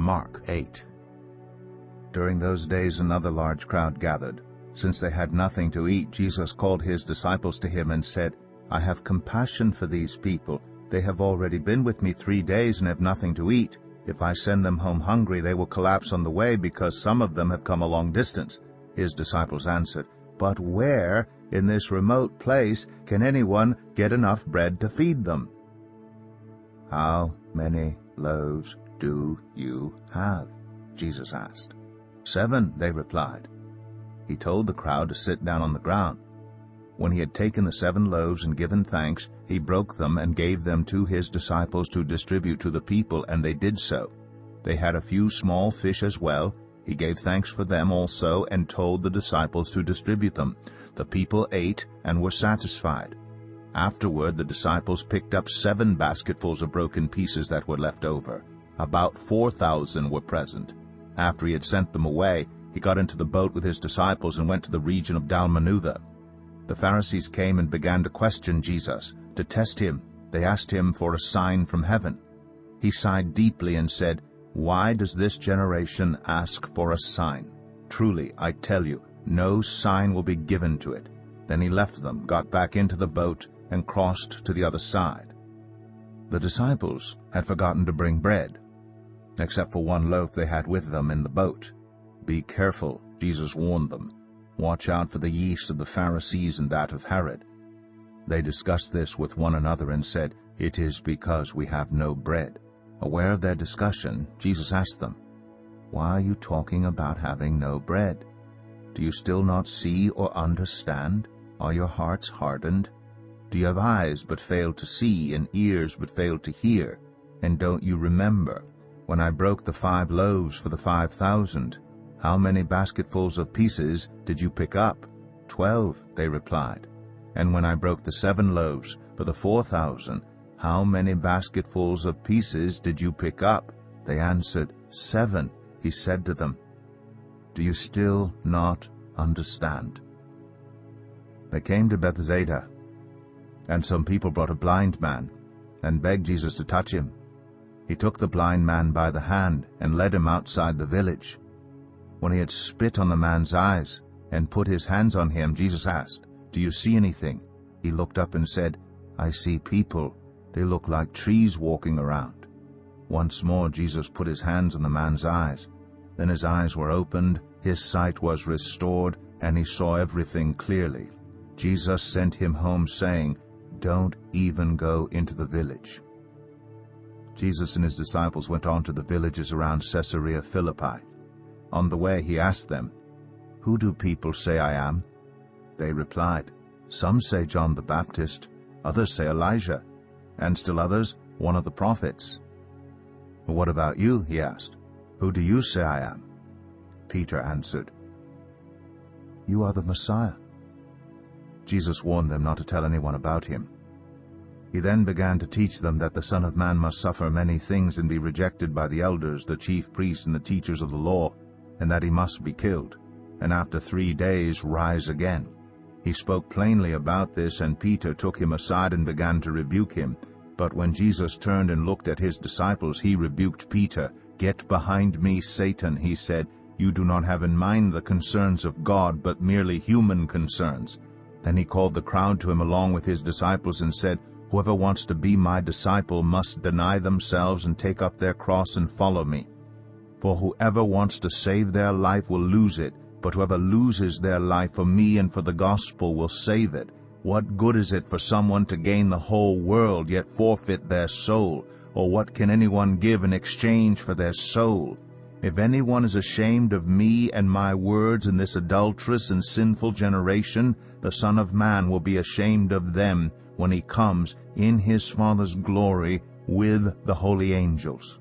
Mark 8. During those days another large crowd gathered. Since they had nothing to eat, Jesus called his disciples to him and said, I have compassion for these people. They have already been with me 3 days and have nothing to eat. If I send them home hungry, they will collapse on the way, because some of them have come a long distance. His disciples answered, But where in this remote place can anyone get enough bread to feed them? How many loaves do you have? Jesus asked. 7, they replied. He told the crowd to sit down on the ground. When he had taken the 7 loaves and given thanks, he broke them and gave them to his disciples to distribute to the people, and they did so. They had a few small fish as well. He gave thanks for them also and told the disciples to distribute them. The people ate and were satisfied. Afterward the disciples picked up 7 basketfuls of broken pieces that were left over. About 4,000 were present. After he had sent them away, he got into the boat with his disciples and went to the region of Dalmanutha. The Pharisees came and began to question Jesus. To test him, they asked him for a sign from heaven. He sighed deeply and said, Why does this generation ask for a sign? Truly, I tell you, no sign will be given to it. Then he left them, got back into the boat, and crossed to the other side. The disciples had forgotten to bring bread, except for 1 loaf they had with them in the boat. Be careful, Jesus warned them. Watch out for the yeast of the Pharisees and that of Herod. They discussed this with one another and said, It is because we have no bread. Aware of their discussion, Jesus asked them, Why are you talking about having no bread? Do you still not see or understand? Are your hearts hardened? Do you have eyes but fail to see, and ears but fail to hear? And don't you remember, when I broke the 5 loaves for the 5,000, how many basketfuls of pieces did you pick up? 12, they replied. And when I broke the 7 loaves for the 4,000, how many basketfuls of pieces did you pick up? They answered, 7. He said to them, Do you still not understand? They came to Bethsaida, and some people brought a blind man and begged Jesus to touch him. He took the blind man by the hand and led him outside the village. When he had spit on the man's eyes and put his hands on him, Jesus asked, Do you see anything? He looked up and said, I see people. They look like trees walking around. Once more Jesus put his hands on the man's eyes. Then his eyes were opened, his sight was restored, and he saw everything clearly. Jesus sent him home, saying, Don't even go into the village. Jesus and his disciples went on to the villages around Caesarea Philippi. On the way he asked them, Who do people say I am? They replied, Some say John the Baptist, others say Elijah, and still others, one of the prophets. What about you? He asked. Who do you say I am? Peter answered, You are the Messiah. Jesus warned them not to tell anyone about him. He then began to teach them that the Son of Man must suffer many things and be rejected by the elders, the chief priests, and the teachers of the law, and that he must be killed, and after 3 days rise again. He spoke plainly about this, and Peter took him aside and began to rebuke him. But when Jesus turned and looked at his disciples, he rebuked Peter. Get behind me, Satan, he said. You do not have in mind the concerns of God, but merely human concerns. Then he called the crowd to him along with his disciples and said, Whoever wants to be my disciple must deny themselves and take up their cross and follow me. For whoever wants to save their life will lose it, but whoever loses their life for me and for the gospel will save it. What good is it for someone to gain the whole world, yet forfeit their soul? Or what can anyone give in exchange for their soul? If anyone is ashamed of me and my words in this adulterous and sinful generation, the Son of Man will be ashamed of them when he comes in his Father's glory with the holy angels.